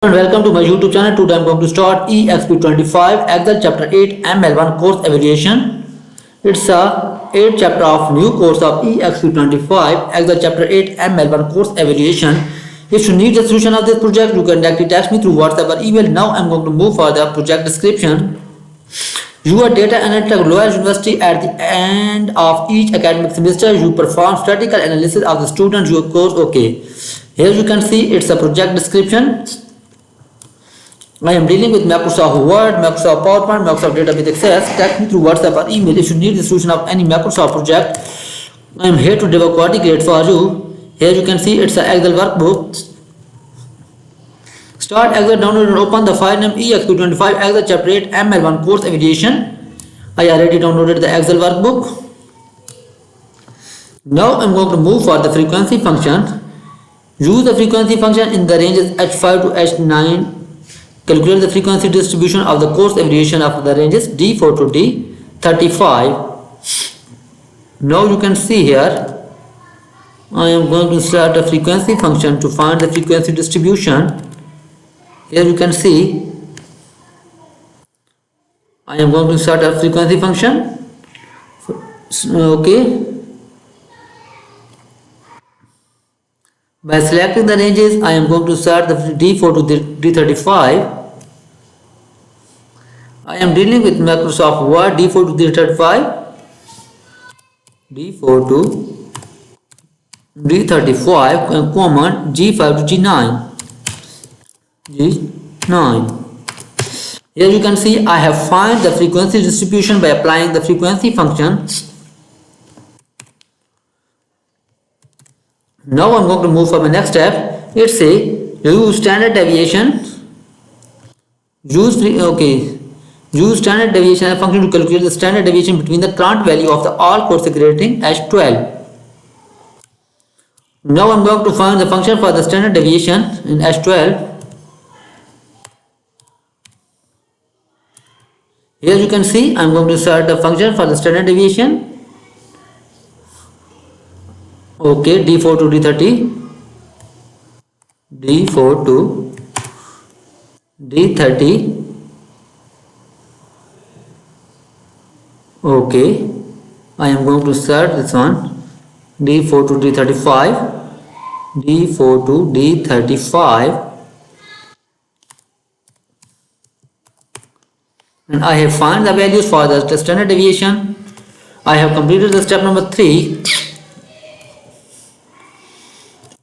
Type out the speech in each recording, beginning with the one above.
And welcome to my YouTube channel. Today I am going to start EXP25 Excel chapter 8 ML1 course evaluation. It's a 8th chapter of new course of EXP25 Excel chapter 8 ML1 course evaluation. If you need the solution of this project, you can directly text me through WhatsApp or email. Now I am going to move for the project description. You are data analyst at Loyola University. At the end of each academic semester, you perform statistical analysis of the students your course. Okay, here you can see it's a project description. I am dealing with Microsoft Word, Microsoft PowerPoint, Microsoft Database Access. Text me through WhatsApp or email if you need the solution of any Microsoft project. I am here to develop coordinate for you. Here you can see it's an Excel workbook. Start Excel, download and open the file name EXP25 Excel Chapter 8 ML1 course evaluation. I already downloaded the Excel workbook. Now I am going to move for the frequency function. Use the frequency function in the ranges H5 to H9. Calculate the frequency distribution of the course evaluation of the ranges D4 to D35. Now you can see here, I am going to start a frequency function to find the frequency distribution. Here you can see, I am going to start a frequency function. Okay. By selecting the ranges, I am going to start the D4 to D35. I am dealing with Microsoft Word D4 to D35, D4 to D35, common G5 to G9. Here you can see I have found the frequency distribution by applying the frequency function. Now I am going to move for my next step. It's a use standard deviation. Use standard deviation as a function to calculate the standard deviation between the current value of the all course rating H12. Now I am going to find the function for the standard deviation in H12. Here you can see I am going to start the function for the standard deviation. Okay, D4 to D30, D4 to D30. Okay, I am going to start this one, D4 to D35, D4 to D35, and I have found the values for the standard deviation. I have completed the step number 3.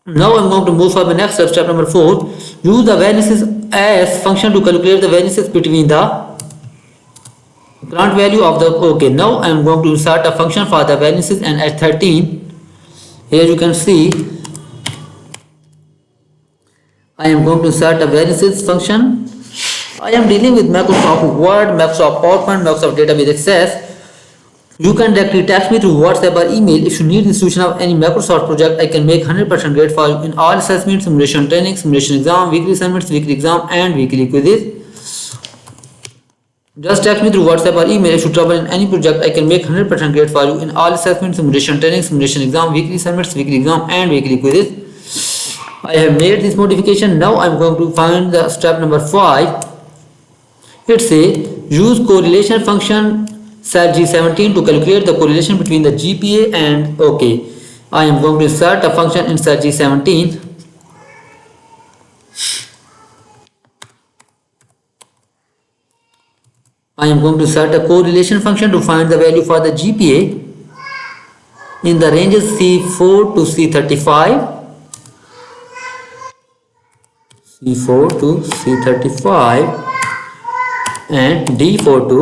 Now I am going to move for the next step, step number 4. Use the variances as function to calculate the variances between the current value of the. Okay, now I am going to start a function for the variances and at 13. Here you can see I am going to start a variances function. I am dealing with Microsoft Word, Microsoft PowerPoint, Microsoft Database Access. You can directly text me through WhatsApp or email. If you need the solution of any Microsoft project, I can make 100% grade for you in all assessments, simulation training, simulation exam, weekly assignments, weekly exam and weekly quizzes. Just text me through WhatsApp or email. If you trouble in any project, I can make 100% grade for you in all assessments, simulation training, simulation exam, weekly assignments, weekly exam and weekly quizzes. I have made this modification. Now I am going to find the step number 5. It's a use correlation function set G17 to calculate the correlation between the GPA and. Okay, I am going to insert a function in set G17. I am going to set a correlation function to find the value for the GPA in the ranges C4 to C35, C4 to C35 and D4 to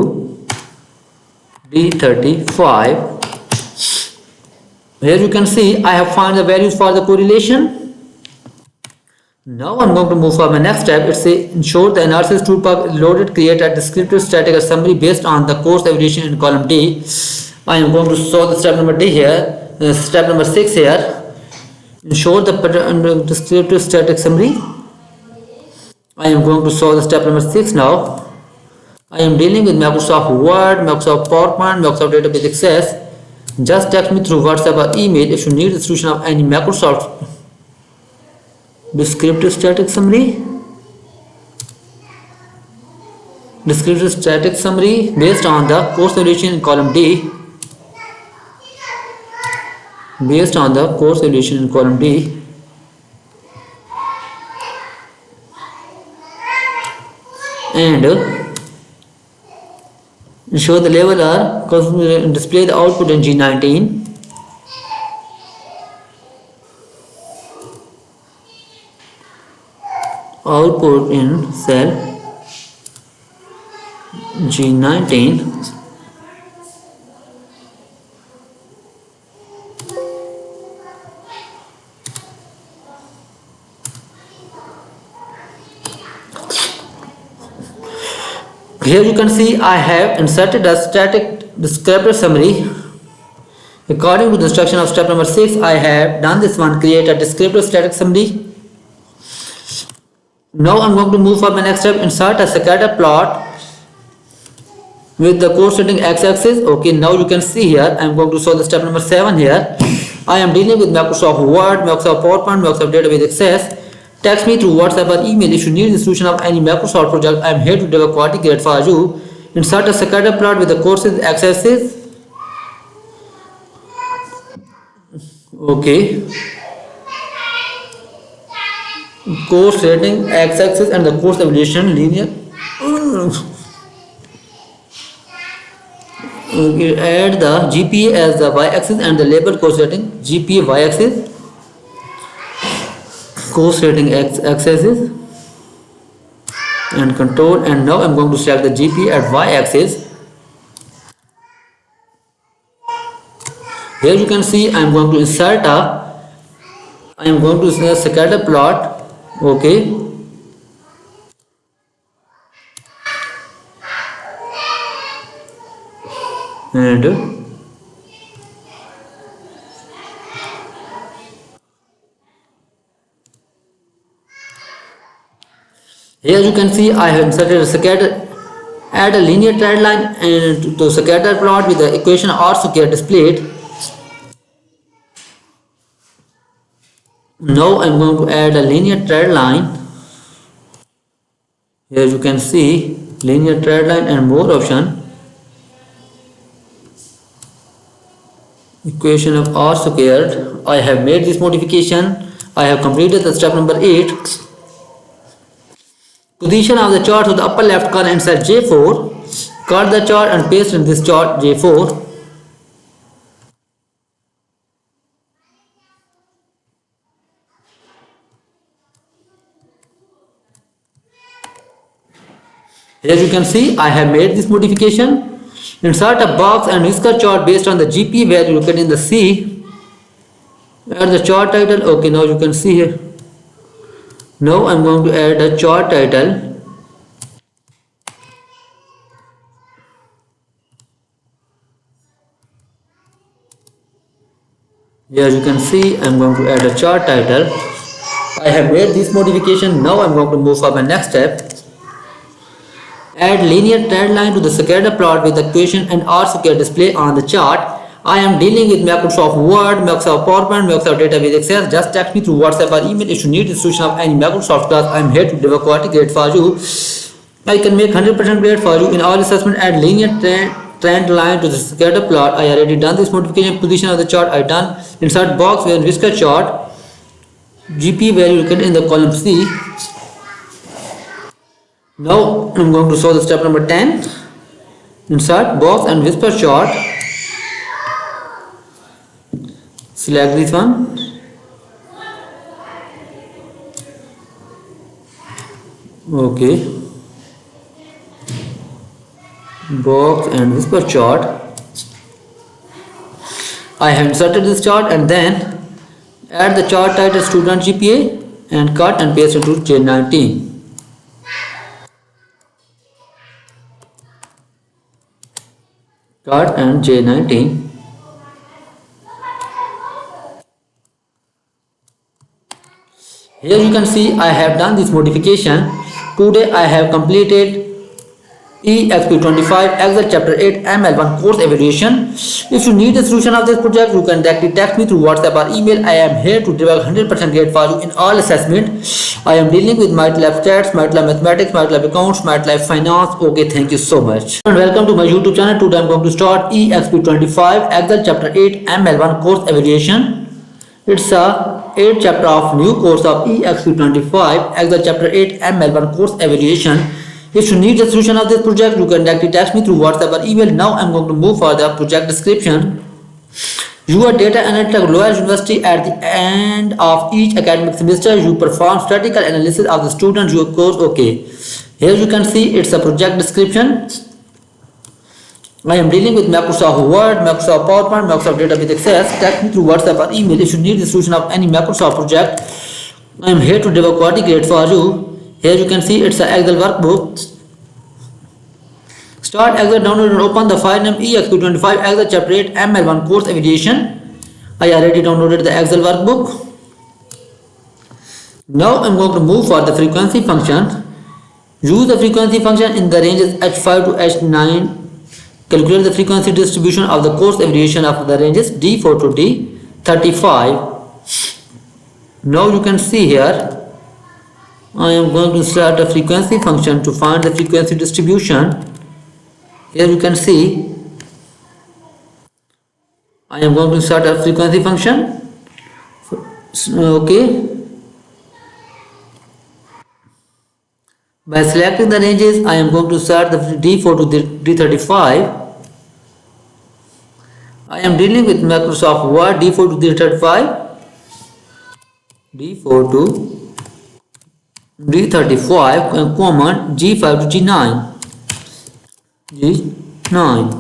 D35. Here you can see I have found the values for the correlation. Now I am going to move for my next step. It's a ensure the analysis toolbar is loaded, create a descriptive static summary based on the course evaluation in column D. I am going to solve the step number D here, step number 6 here. Ensure the descriptive static summary. I am going to solve the step number 6 now. I am dealing with Microsoft Word, Microsoft PowerPoint, Microsoft Database Access. Just text me through WhatsApp or email if you need the solution of any Microsoft descriptive static summary. Descriptive static summary based on the course evaluation in column D. Based on the course evaluation in column D. And ensure the level are display the output in G19. Output in cell G19. Here you can see I have inserted a static descriptor summary. According to the instruction of step number 6, I have done this one, create a descriptor static summary. Now I'm going to move for my next step, insert a scatter plot with the course setting x-axis. Okay, now you can see here, I'm going to solve the step number 7 here. I am dealing with Microsoft Word, Microsoft PowerPoint, Microsoft Database Access. Text me through WhatsApp or email if you need the solution of any Microsoft project. I am here to deliver quality grade for you. Insert a scatter plot with the courses x-axis. Okay. Course rating x-axis and the course evaluation linear. Okay, add the GPA as the y-axis and the label course rating GPA y-axis. Course rating x-axis and control, and now I'm going to select the GPA at y-axis. Here you can see I'm going to insert a scatter plot. Okay, and here you can see I have inserted a scatter, add a linear trend line and to scatter plot with the equation R square displayed. Now I'm going to add a linear trend line. Here you can see linear trend line and more option. Equation of R squared. I have made this modification. I have completed the step number 8. Position of the chart to the upper left corner inside J4. Cut the chart and paste in this chart J4. Here you can see I have made this modification. Insert a box and whisker chart based on the GP value located in the C. Add the chart title. Okay, now you can see here. Now I'm going to add a chart title. Here you can see I'm going to add a chart title. I have made this modification. Now I'm going to move for my next step. Add linear trend line to the scatter plot with the equation and R square display on the chart. I am dealing with Microsoft Word, Microsoft PowerPoint, Microsoft Database Access. Just text me through WhatsApp or email if you need the solution of any Microsoft class. I am here to deliver quality grade for you. I can make 100% grade for you in all assessment. Add linear trend line to the scatter plot. I already done this modification. Position of the chart I done. Insert box with whisker chart. GP value located in the column C. Now I'm going to solve the step number 10. Insert box and whisper chart. Select this one. Okay. Box and whisper chart. I have inserted this chart and then add the chart title student GPA and cut and paste it to J19. Cut and J19. Here you can see I have done this modification. Today I have completed EXP25 Excel Chapter 8 ML1 Course Evaluation. If you need a solution of this project, you can directly text me through WhatsApp or email. I am here to deliver 100% grade for you in all assessment. I am dealing with MATLAB Stats, MATLAB Mathematics, MATLAB Accounts, MATLAB Finance. Okay, thank you so much. And welcome to my YouTube channel. Today I am going to start EXP25 Excel Chapter 8 ML1 Course Evaluation. It's a 8th chapter of new course of EXP25 Excel Chapter 8 ML1 Course Evaluation. If you need the solution of this project, you can directly text me through WhatsApp or email. Now I am going to move for the project description. You are data analyst at Loyola University. At the end of each academic semester, you perform statistical analysis of the students your course. Okay, here you can see it's a project description. I am dealing with Microsoft Word, Microsoft PowerPoint, Microsoft Database Access. Text me through WhatsApp or email if you need the solution of any Microsoft project. I am here to deliver quality grade for you. Here you can see it's an Excel workbook. Start Excel, download and open the file name EXP25 Excel Chapter 8 ML1 Course Evaluation. I already downloaded the Excel workbook. Now I am going to move for the frequency function. Use the frequency function in the ranges H5 to H9. Calculate the frequency distribution of the course evaluation of the ranges D4 to D35. Now you can see here I am going to start a frequency function to find the frequency distribution. Here you can see I am going to start a frequency function. Okay. By selecting the ranges, I am going to start the D4 to D35. I am dealing with Microsoft Word D4 to D35. D4 to D35, common G5 to G9. G9.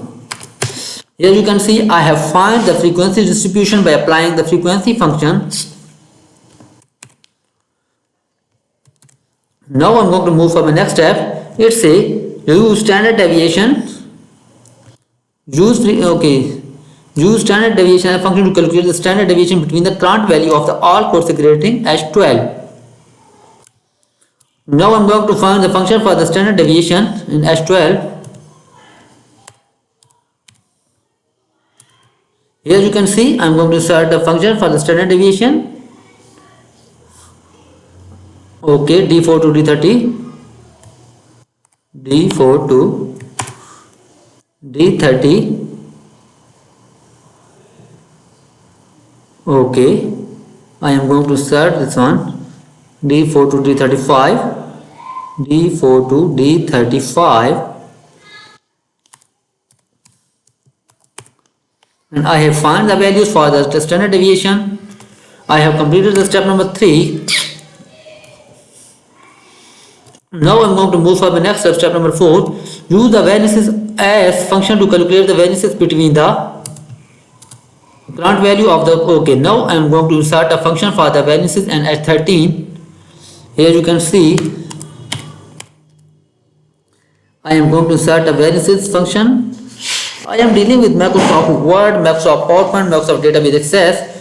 Here you can see I have found the frequency distribution by applying the frequency function. Now I am going to move for my next step. It's a use standard deviation. Use standard deviation as a function to calculate the standard deviation between the current value of the all course rating H12. Now I am going to find the function for the standard deviation in H12. Here you can see I am going to start the function for the standard deviation. Okay, D4 to D30. D4 to D30. Okay, I am going to start this one. D4 to D35. D4 to D35. And I have found the values for the standard deviation. I have completed the step number 3. Now I am going to move for the next step, step number 4. Use the variances as function to calculate the variances between the current value of the. Okay, now I am going to insert a function for the variances and at 13. Here you can see I am going to insert a variances function. I am dealing with Microsoft Word, Microsoft PowerPoint, Microsoft Database Access.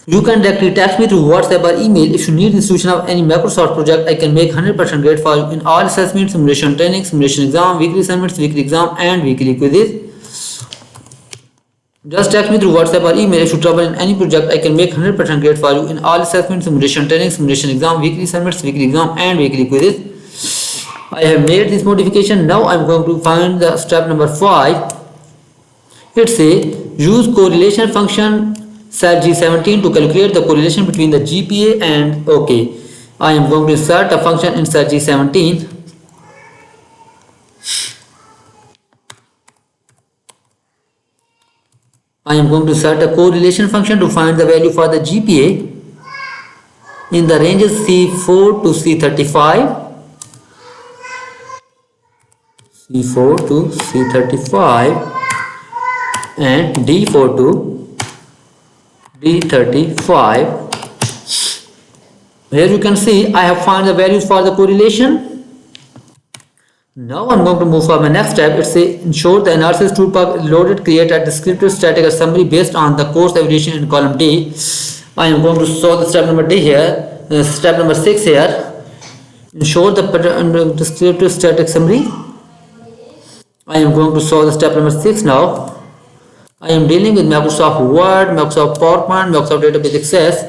You can directly text me through WhatsApp or email. If you need the solution of any Microsoft project, I can make 100% grade for you in all assessments, simulation training, simulation exam, weekly assignments, weekly exam and weekly quizzes. Just text me through WhatsApp or email. If you trouble in any project, I can make 100% grade for you in all assessments, simulation training, simulation exam, weekly assignments, weekly exam and weekly quizzes. I have made this modification. Now I am going to find the step number 5. It's a use correlation function set G17 to calculate the correlation between the GPA and. Okay, I am going to insert a function in set G17. I am going to set a correlation function to find the value for the GPA in the ranges C4 to C35. C4 to C35 and D4 to D35. Here you can see I have found the values for the correlation. Now I am going to move for my next step. It's a ensure the analysis toolbar is loaded, create a descriptive static summary based on the course evaluation in column D. I am going to solve the step number D here, step number 6 here. Ensure the descriptive static summary. I am going to solve the step number 6 now. I am dealing with Microsoft Word, Microsoft PowerPoint, Microsoft Database Access.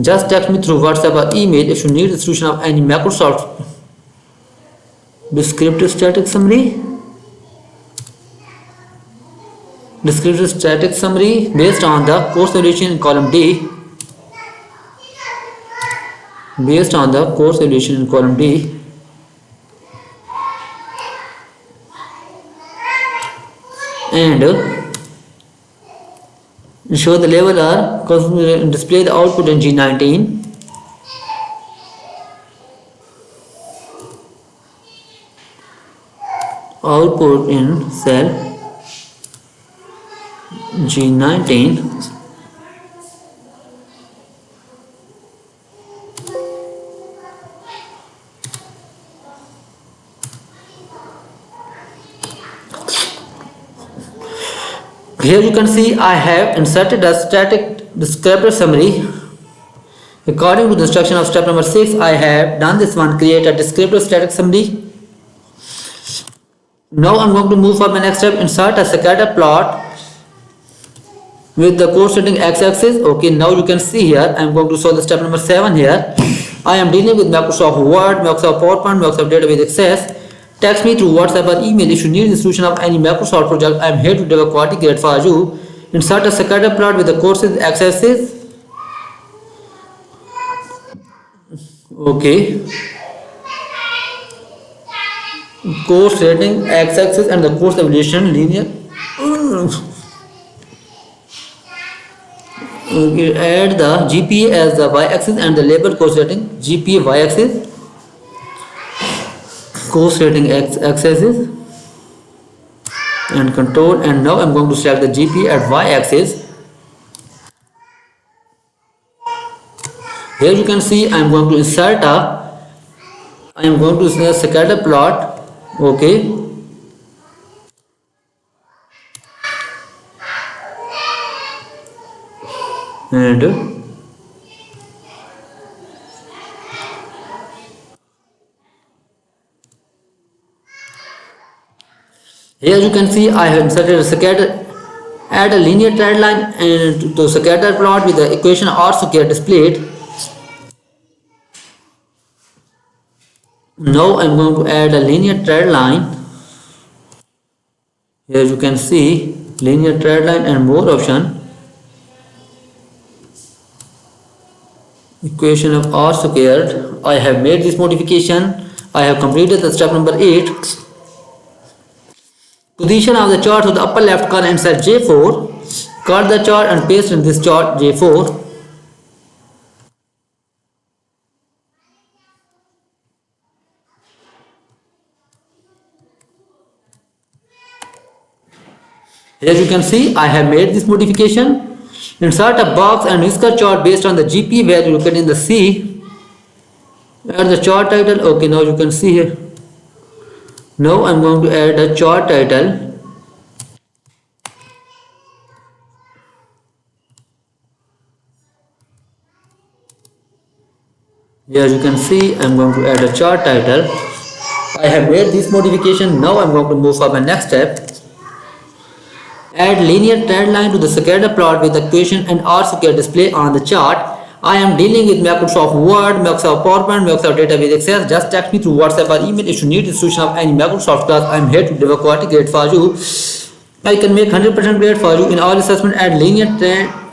Just text me through WhatsApp or email if you need the solution of any Microsoft descriptive static summary. Descriptive static summary based on the course evaluation in column D. Based on the course evaluation in column D. And show the level are display the output in G19. Output in cell G19. Here you can see I have inserted a static descriptor summary. According to the instruction of step number 6, I have done this one, create a descriptor static summary. Now I'm going to move for my next step, insert a scatter plot with the course setting x-axis. Okay, now you can see here I'm going to solve the step number 7 here. I am dealing with Microsoft Word, Microsoft PowerPoint, Microsoft Database Access. Text me through WhatsApp or email if you need the solution of any Microsoft project. I am here to deliver quality grade for you. Insert a scatter plot with the courses x-axis. Okay. Course rating x-axis and the course evaluation linear. Okay, add the GPA as the y-axis and the label course rating GPA y-axis. Course rating x-axis and control, and now I'm going to select the GPA at y-axis. Here you can see I'm going to insert scatter plot. Okay, and here you can see I have inserted a scatter. Add a linear trend line and to scatter plot with the equation R square displayed. Now I'm going to add a linear trend line. Here you can see linear trend line and more option. Equation of R squared. I have made this modification. I have completed the step number 8. Position of the chart to the upper left corner inside J4. Cut the chart and paste in this chart J4. Here you can see I have made this modification. Insert a box and whisker chart based on the GP value located in the C. Add the chart title. Okay, now you can see here. Now I'm going to add a chart title. Here you can see I'm going to add a chart title. I have made this modification. Now I'm going to move for my next step. Add linear trend line to the scatter plot with the equation and R square display on the chart. I am dealing with Microsoft Word, Microsoft PowerPoint, Microsoft Database Access. Just text me through WhatsApp or email if you need the solution of any Microsoft class. I am here to deliver quality grade for you. I can make 100% grade for you in all assessment. Add linear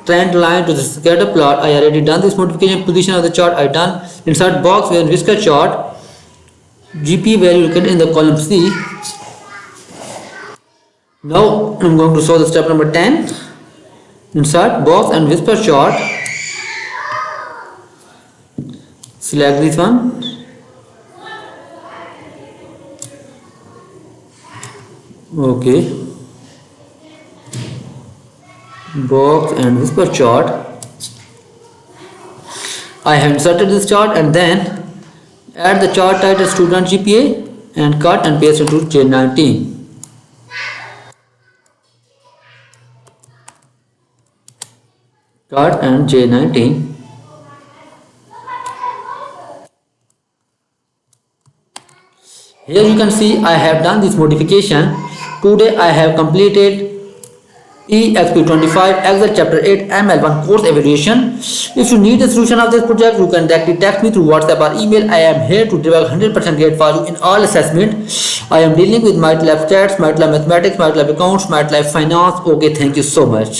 trend line to the scatter plot. I already done this modification. Position of the chart I done. Insert box with whisker chart. GP value located in the column C. Now I'm going to solve the step number 10. Insert box and whisper chart. Select this one. Okay. Box and whisper chart. I have inserted this chart and then add the chart title student GPA and cut and paste into J19. Cut and J19. Here you can see I have done this modification. Today I have completed EXP25 Excel Chapter 8 ML1 course evaluation. If you need a solution of this project, you can directly text me through WhatsApp or email. I am here to deliver 100% grade for you in all assessment. I am dealing with MATLAB stats, MATLAB mathematics, MATLAB accounts, MATLAB finance. Okay, thank you so much.